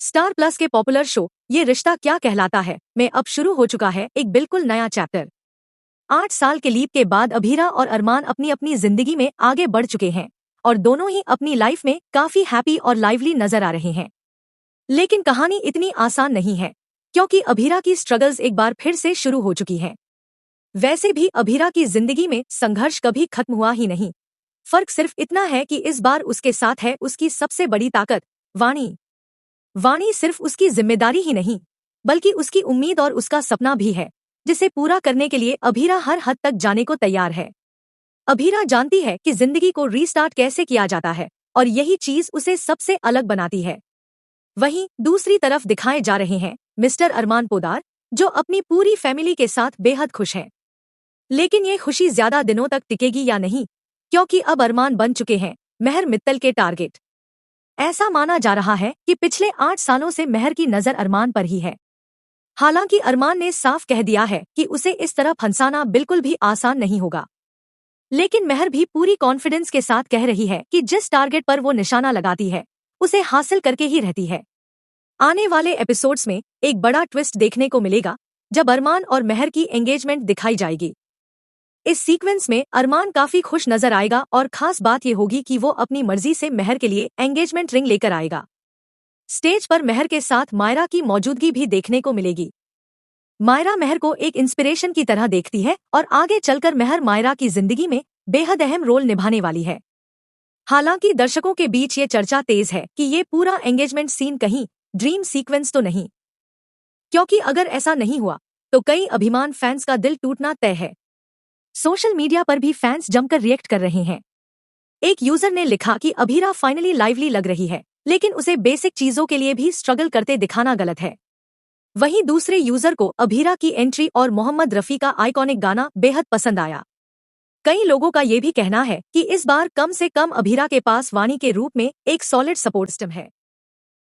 Star plus के popular show ये रिश्ता क्या कहलाता है में अब शुरू हो चुका है एक बिल्कुल नया चैप्टर। 8 साल के लीप के बाद अभीरा और अरमान अपनी अपनी जिंदगी में आगे बढ़ चुके हैं और दोनों ही अपनी लाइफ में काफी हैप्पी और लाइवली नजर आ रहे हैं। लेकिन कहानी इतनी आसान नहीं है, क्योंकि अभीरा की स्ट्रगल्स एक बार फिर से शुरू हो चुकी हैं। वैसे भी अभीरा की जिंदगी में संघर्ष कभी खत्म हुआ ही नहीं। फर्क सिर्फ इतना है कि इस बार उसके साथ है उसकी सबसे बड़ी ताकत, वाणी। वाणी सिर्फ उसकी जिम्मेदारी ही नहीं, बल्कि उसकी उम्मीद और उसका सपना भी है, जिसे पूरा करने के लिए अभीरा हर हद तक जाने को तैयार है। अभीरा जानती है कि जिंदगी को रीस्टार्ट कैसे किया जाता है, और यही चीज उसे सबसे अलग बनाती है। वहीं दूसरी तरफ दिखाए जा रहे हैं मिस्टर अरमान पोदार, जो अपनी पूरी फैमिली के साथ बेहद खुश हैं। लेकिन ये खुशी ज्यादा दिनों तक टिकेगी या नहीं, क्योंकि अब अरमान बन चुके हैं मेहर मित्तल के टारगेट। ऐसा माना जा रहा है कि पिछले 8 सालों से मेहर की नजर अरमान पर ही है। हालांकि अरमान ने साफ कह दिया है कि उसे इस तरह फंसाना बिल्कुल भी आसान नहीं होगा। लेकिन मेहर भी पूरी कॉन्फिडेंस के साथ कह रही है कि जिस टारगेट पर वो निशाना लगाती है, उसे हासिल करके ही रहती है। आने वाले एपिसोड्स में एक बड़ा ट्विस्ट देखने को मिलेगा, जब अरमान और मेहर की एंगेजमेंट दिखाई जाएगी। इस सीक्वेंस में अरमान काफी खुश नजर आएगा और खास बात ये होगी कि वो अपनी मर्जी से मेहर के लिए एंगेजमेंट रिंग लेकर आएगा। स्टेज पर मेहर के साथ मायरा की मौजूदगी भी देखने को मिलेगी। मायरा मेहर को एक इंस्पिरेशन की तरह देखती है और आगे चलकर मेहर मायरा की जिंदगी में बेहद अहम रोल निभाने वाली है। हालांकि दर्शकों के बीच ये चर्चा तेज है कि ये पूरा एंगेजमेंट सीन कहीं ड्रीम सीक्वेंस तो नहीं, क्योंकि अगर ऐसा नहीं हुआ तो कई अभिमान फैंस का दिल टूटना तय है। सोशल मीडिया पर भी फैंस जमकर रिएक्ट कर रहे हैं। एक यूजर ने लिखा कि अभीरा फाइनली लाइवली लग रही है, लेकिन उसे बेसिक चीजों के लिए भी स्ट्रगल करते दिखाना गलत है। वहीं दूसरे यूजर को अभीरा की एंट्री और मोहम्मद रफी का आइकॉनिक गाना बेहद पसंद आया। कई लोगों का ये भी कहना है कि इस बार कम से कम अभीरा के पास वाणी के रूप में एक सॉलिड सपोर्ट सिस्टम है।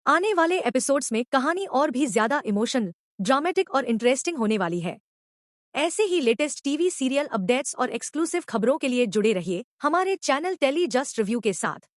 आने वाले एपिसोड्स में कहानी और भी ज्यादा इमोशनल, ड्रामेटिक और इंटरेस्टिंग होने वाली है। ऐसे ही लेटेस्ट टीवी सीरियल अपडेट्स और एक्सक्लूसिव खबरों के लिए जुड़े रहिए हमारे चैनल टेली जस्ट रिव्यू के साथ।